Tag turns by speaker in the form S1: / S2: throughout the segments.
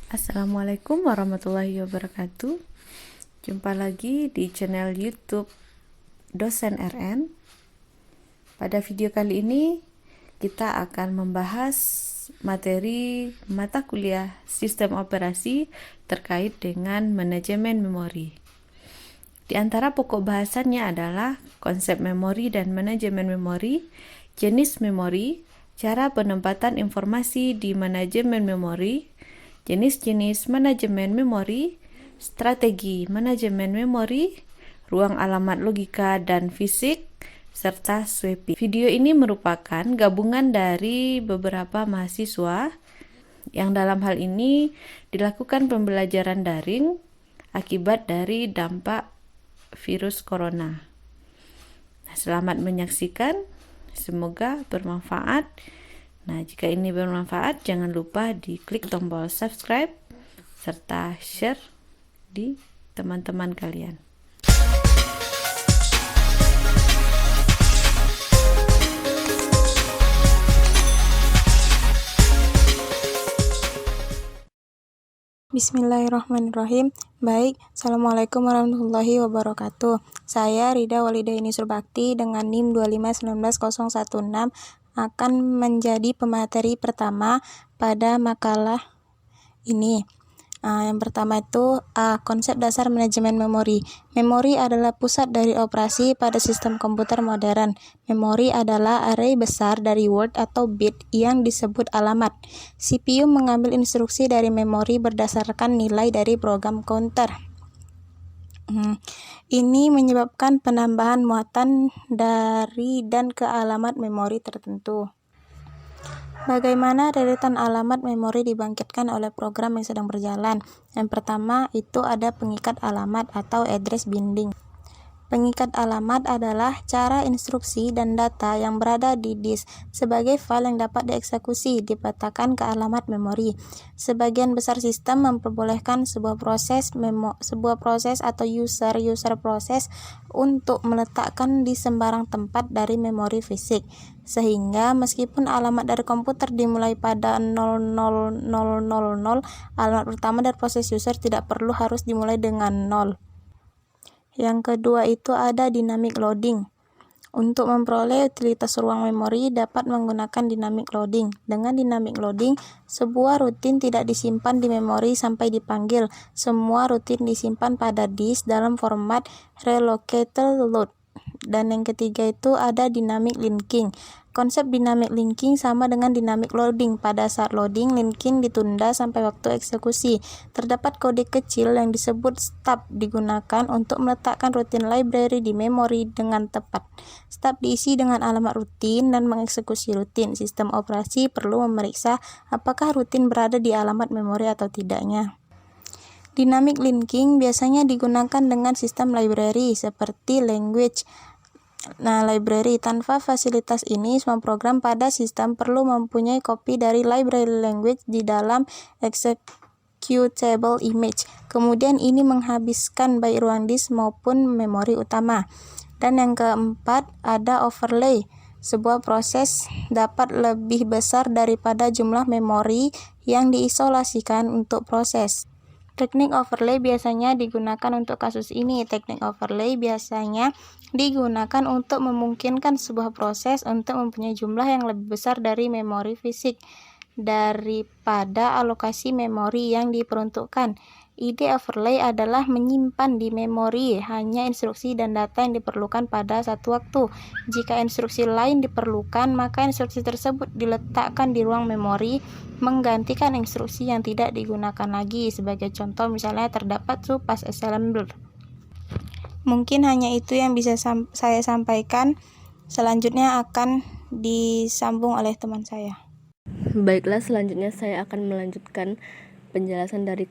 S1: Assalamualaikum warahmatullahi wabarakatuh. Jumpa lagi di channel YouTube Dosen RN. Pada video kali ini kita akan membahas materi mata kuliah sistem operasi terkait dengan manajemen memori. Di antara pokok bahasannya adalah konsep memori dan manajemen memori, jenis memori, cara penempatan informasi di manajemen memori, jenis-jenis manajemen memori, strategi manajemen memori, ruang alamat logika dan fisik, serta sweeping. Video ini merupakan gabungan dari beberapa mahasiswa yang dalam hal ini dilakukan pembelajaran daring akibat dari dampak virus corona. Selamat menyaksikan, semoga bermanfaat. Nah, jika ini bermanfaat, jangan lupa diklik tombol subscribe serta share di teman-teman kalian.
S2: Bismillahirrahmanirrahim. Baik, Assalamualaikum warahmatullahi wabarakatuh. Saya Rida Walidaini Surbakti dengan NIM 2519016 akan menjadi pemateri pertama pada makalah ini. Yang pertama itu konsep dasar manajemen memori. Memori adalah pusat dari operasi pada sistem komputer modern. Memori adalah array besar dari word atau bit yang disebut alamat. CPU mengambil instruksi dari memori berdasarkan nilai dari program counter. Ini menyebabkan penambahan muatan dari dan ke alamat memori tertentu. Bagaimana deretan alamat memori dibangkitkan oleh program yang sedang berjalan? Yang pertama itu ada pengikat alamat atau address binding. Pengikat alamat adalah cara instruksi dan data yang berada di disk sebagai file yang dapat dieksekusi dipetakan ke alamat memori. Sebagian besar sistem memperbolehkan sebuah proses atau user proses untuk meletakkan di sembarang tempat dari memori fisik. Sehingga meskipun alamat dari komputer dimulai pada 00000, alamat pertama dari proses user tidak perlu harus dimulai dengan 0. Yang kedua itu ada dynamic loading. Untuk memperoleh utilitas ruang memori dapat menggunakan dynamic loading. Dengan dynamic loading, sebuah rutin tidak disimpan di memori sampai dipanggil. Semua rutin disimpan pada disk dalam format relocatable load. Dan yang ketiga itu ada dynamic linking. Konsep dynamic linking sama dengan dynamic loading. Pada saat loading, linking ditunda sampai waktu eksekusi. Terdapat kode kecil yang disebut stub digunakan untuk meletakkan rutin library di memori dengan tepat. Stub diisi dengan alamat rutin dan mengeksekusi rutin. Sistem operasi perlu memeriksa apakah rutin berada di alamat memori atau tidaknya. Dynamic linking biasanya digunakan dengan sistem library seperti language. Library tanpa fasilitas ini, semua program pada sistem perlu mempunyai kopi dari library language di dalam executable image. Kemudian ini menghabiskan baik ruang disk maupun memori utama. Dan yang keempat ada overlay. Sebuah proses dapat lebih besar daripada jumlah memori yang diisolasikan untuk proses. Teknik overlay biasanya digunakan untuk kasus ini. Teknik overlay biasanya digunakan untuk memungkinkan sebuah proses untuk mempunyai jumlah yang lebih besar dari memori fisik daripada alokasi memori yang diperuntukkan. Ide overlay adalah menyimpan di memori hanya instruksi dan data yang diperlukan pada satu waktu. Jika instruksi lain diperlukan, maka instruksi tersebut diletakkan di ruang memori menggantikan instruksi yang tidak digunakan lagi. Sebagai contoh, misalnya terdapat subas assembler. Mungkin hanya itu yang bisa saya sampaikan. Selanjutnya akan disambung oleh teman saya.
S3: Baiklah, selanjutnya saya akan melanjutkan penjelasan dari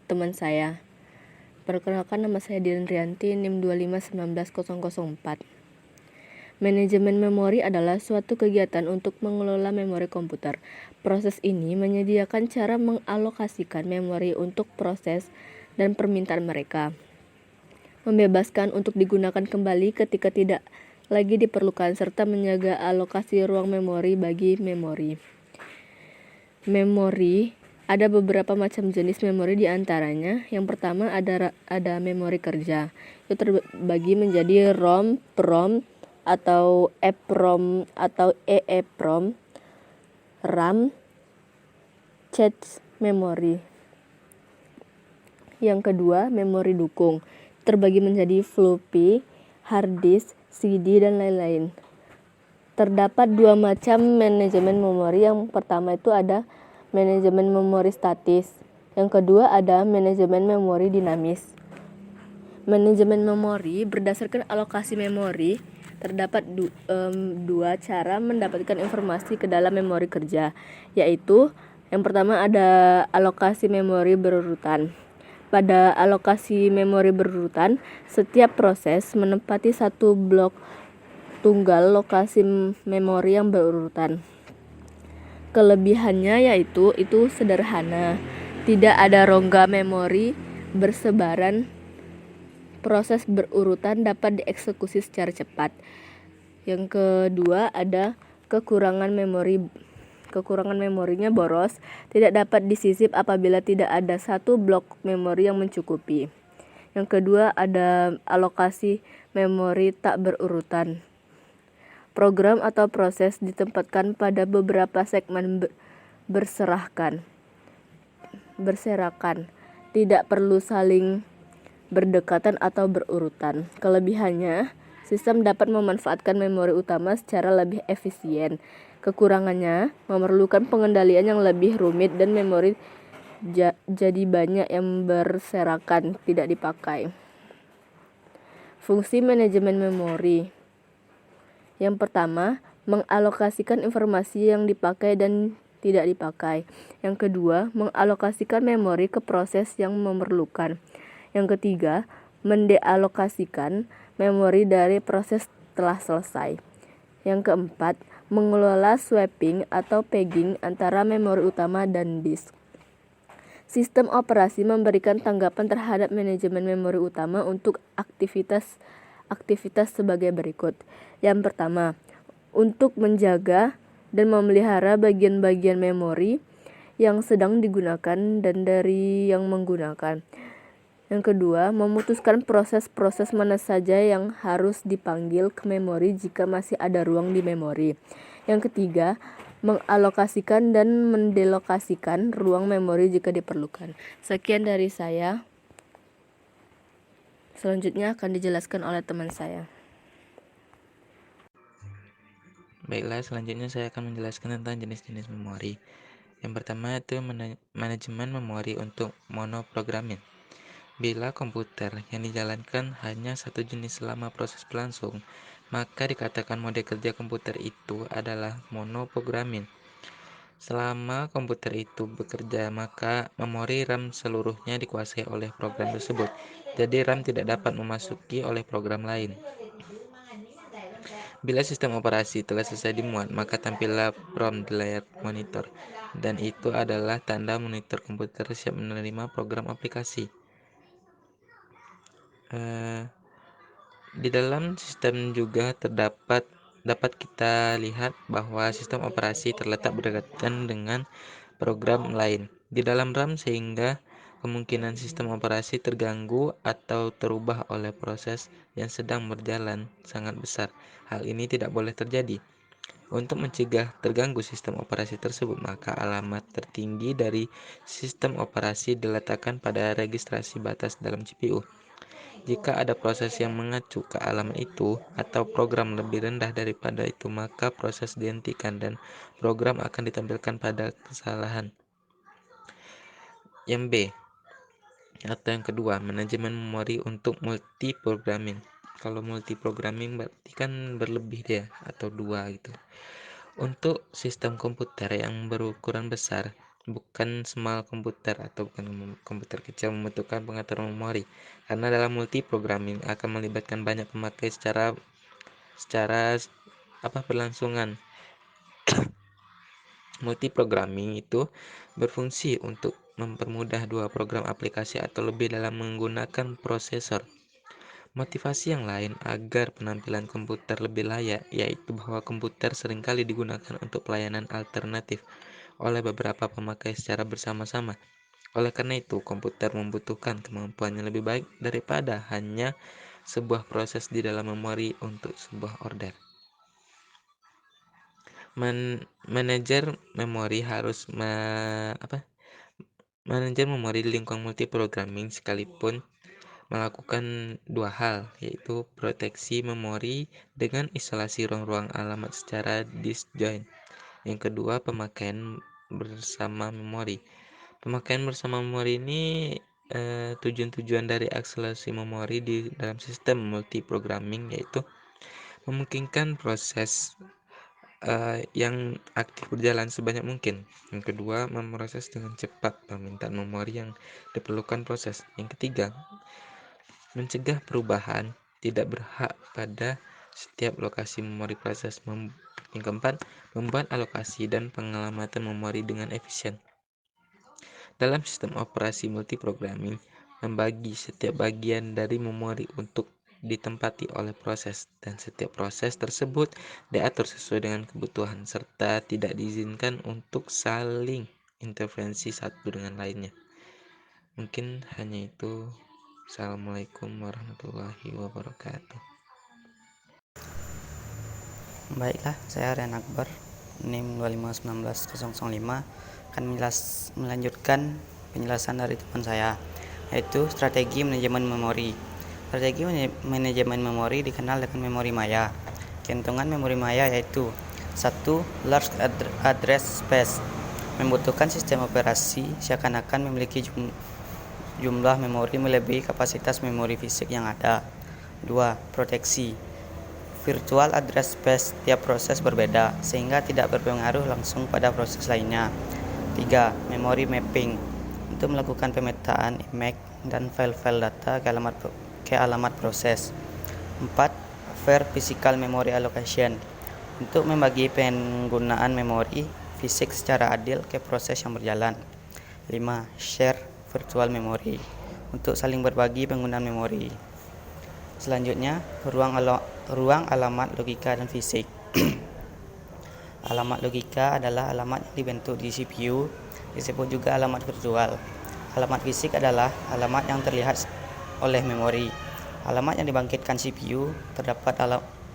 S3: teman saya. Perkenalkan, nama saya Dian Rianti, NIM 2519004. Manajemen memori adalah suatu kegiatan untuk mengelola memori komputer. Proses ini menyediakan cara mengalokasikan memori untuk proses dan permintaan mereka, membebaskan untuk digunakan kembali ketika tidak lagi diperlukan, serta menjaga alokasi ruang memori bagi memori. Memori Ada beberapa macam jenis memori di antaranya. Yang pertama ada memori kerja. Itu terbagi menjadi ROM, PROM, atau EPROM atau EEPROM, RAM, cache memori. Yang kedua, memori dukung. Terbagi menjadi floppy, hard disk, CD, dan lain-lain. Terdapat dua macam manajemen memori. Yang pertama itu ada manajemen memori statis. Yang kedua ada manajemen memori dinamis. Manajemen memori berdasarkan alokasi memori. Terdapat dua cara mendapatkan informasi ke dalam memori kerja, yaitu yang pertama ada alokasi memori berurutan. Pada alokasi memori berurutan, setiap proses menempati satu blok tunggal lokasi memori yang berurutan. Kelebihannya yaitu itu sederhana, tidak ada rongga memori bersebaran, proses berurutan dapat dieksekusi secara cepat. Yang kedua ada kekurangan memorinya boros, tidak dapat disisip apabila tidak ada satu blok memori yang mencukupi. Yang kedua ada alokasi memori tak berurutan. Program atau proses ditempatkan pada beberapa segmen berserakan, tidak perlu saling berdekatan atau berurutan. Kelebihannya, sistem dapat memanfaatkan memori utama secara lebih efisien. Kekurangannya, memerlukan pengendalian yang lebih rumit dan memori jadi banyak yang berserakan, tidak dipakai. Fungsi manajemen memori. Yang pertama, mengalokasikan informasi yang dipakai dan tidak dipakai. Yang kedua, mengalokasikan memori ke proses yang memerlukan. Yang ketiga, mendealokasikan memori dari proses telah selesai. Yang keempat, mengelola swapping atau pegging antara memori utama dan disk. Sistem operasi memberikan tanggapan terhadap manajemen memori utama untuk aktivitas sebagai berikut. Yang pertama, untuk menjaga dan memelihara bagian-bagian memori yang sedang digunakan dan dari yang menggunakan. Yang kedua, memutuskan proses-proses mana saja yang harus dipanggil ke memori jika masih ada ruang di memori. Yang ketiga, mengalokasikan dan mendelokasikan ruang memori jika diperlukan. Sekian dari saya. Selanjutnya akan dijelaskan oleh teman saya.
S4: Baiklah, selanjutnya saya akan menjelaskan tentang jenis-jenis memori. Yang pertama itu manajemen memori untuk monoprogramming. Bila komputer yang dijalankan hanya satu jenis selama proses berlangsung, maka dikatakan mode kerja komputer itu adalah monoprogramming. Selama komputer itu bekerja, maka memori RAM seluruhnya dikuasai oleh program tersebut. Jadi RAM tidak dapat memasuki oleh program lain. Bila sistem operasi telah selesai dimuat, maka tampillah prompt di layar monitor, dan itu adalah tanda monitor komputer siap menerima program aplikasi. Di dalam sistem juga dapat kita lihat bahwa sistem operasi terletak berdekatan dengan program lain di dalam RAM, sehingga kemungkinan sistem operasi terganggu atau terubah oleh proses yang sedang berjalan sangat besar. Hal ini tidak boleh terjadi. Untuk mencegah terganggu sistem operasi tersebut, maka alamat tertinggi dari sistem operasi diletakkan pada registrasi batas dalam CPU. Jika ada proses yang mengacu ke alamat itu atau program lebih rendah daripada itu, maka proses dihentikan dan program akan ditampilkan pada kesalahan. Yang B atau yang kedua, manajemen memori untuk multiprogramming. Kalau multiprogramming berarti kan berlebih dia atau dua gitu. Untuk sistem komputer yang berukuran besar, bukan small komputer atau bukan komputer kecil membutuhkan pengaturan memori, karena dalam multiprogramming akan melibatkan banyak pemakai secara berlangsungan. Multiprogramming itu berfungsi untuk mempermudah dua program aplikasi atau lebih dalam menggunakan prosesor. Motivasi yang lain agar penampilan komputer lebih layak, yaitu bahwa komputer seringkali digunakan untuk pelayanan alternatif. oleh beberapa pemakai secara bersama-sama. Oleh karena itu, komputer membutuhkan kemampuan yang lebih baik daripada hanya sebuah proses di dalam memori untuk sebuah order. Manajer memori harus manajer memori di lingkungan multiprogramming sekalipun melakukan dua hal, yaitu proteksi memori dengan isolasi ruang-ruang alamat secara disjoint. Yang kedua, pemakaian bersama memori. Pemakaian bersama memori ini tujuan dari akselerasi memori di dalam sistem multiprogramming, yaitu memungkinkan proses yang aktif berjalan sebanyak mungkin. Yang kedua, memproses dengan cepat permintaan memori yang diperlukan proses. Yang ketiga, mencegah perubahan tidak berhak pada setiap lokasi memori proses. Yang keempat, membuat alokasi dan pengelamatan memori dengan efisien. Dalam sistem operasi multiprogramming, membagi setiap bagian dari memori untuk ditempati oleh proses, dan setiap proses tersebut diatur sesuai dengan kebutuhan serta tidak diizinkan untuk saling intervensi satu dengan lainnya. Mungkin hanya itu. Assalamualaikum warahmatullahi wabarakatuh.
S5: Baiklah, saya Rian Akbar, NIM 2519005 akan melanjutkan penjelasan dari teman saya, yaitu strategi manajemen memori. Strategi manajemen memori dikenal dengan memori maya. Keuntungan memori maya yaitu 1. Large address space, membutuhkan sistem operasi seakan-akan memiliki jumlah memori melebihi kapasitas memori fisik yang ada. 2. Proteksi, virtual address space tiap proses berbeda sehingga tidak berpengaruh langsung pada proses lainnya. 3. Memory mapping, untuk melakukan pemetaan image dan file-file data ke alamat proses. 4. Fair physical memory allocation, untuk membagi penggunaan memori fisik secara adil ke proses yang berjalan. 5. Share virtual memory, untuk saling berbagi penggunaan memori. Selanjutnya, ruang alamat logika dan fisik. Alamat logika adalah alamat yang dibentuk di CPU, disebut juga alamat virtual. Alamat fisik adalah alamat yang terlihat oleh memori. Alamat yang dibangkitkan CPU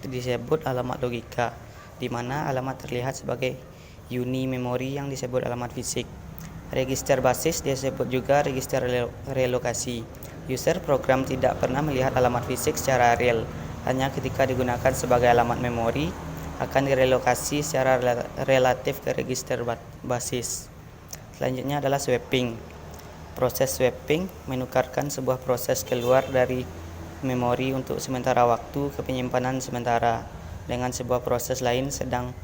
S5: disebut alamat logika, di mana alamat terlihat sebagai uni memori yang disebut alamat fisik. Register basis disebut juga register relokasi. User program tidak pernah melihat alamat fisik secara real, hanya ketika digunakan sebagai alamat memori akan direlokasi secara relatif ke register basis. Selanjutnya adalah swapping. Proses swapping menukarkan sebuah proses keluar dari memori untuk sementara waktu ke penyimpanan sementara dengan sebuah proses lain sedang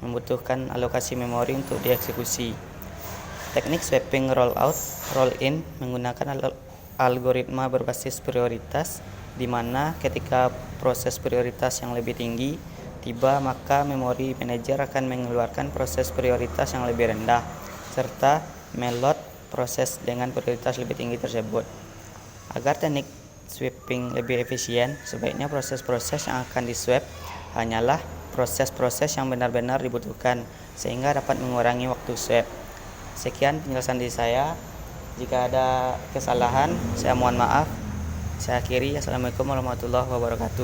S5: membutuhkan alokasi memori untuk dieksekusi. Teknik swapping roll-out, roll-in menggunakan algoritma berbasis prioritas, di mana ketika proses prioritas yang lebih tinggi tiba, maka memori manager akan mengeluarkan proses prioritas yang lebih rendah, serta meload proses dengan prioritas lebih tinggi tersebut. Agar teknik swapping lebih efisien, sebaiknya proses-proses yang akan diswap hanyalah proses-proses yang benar-benar dibutuhkan, sehingga dapat mengurangi waktu swap. Sekian penjelasan dari saya. Jika ada kesalahan, saya mohon maaf. Saya akhiri. Assalamualaikum warahmatullahi wabarakatuh.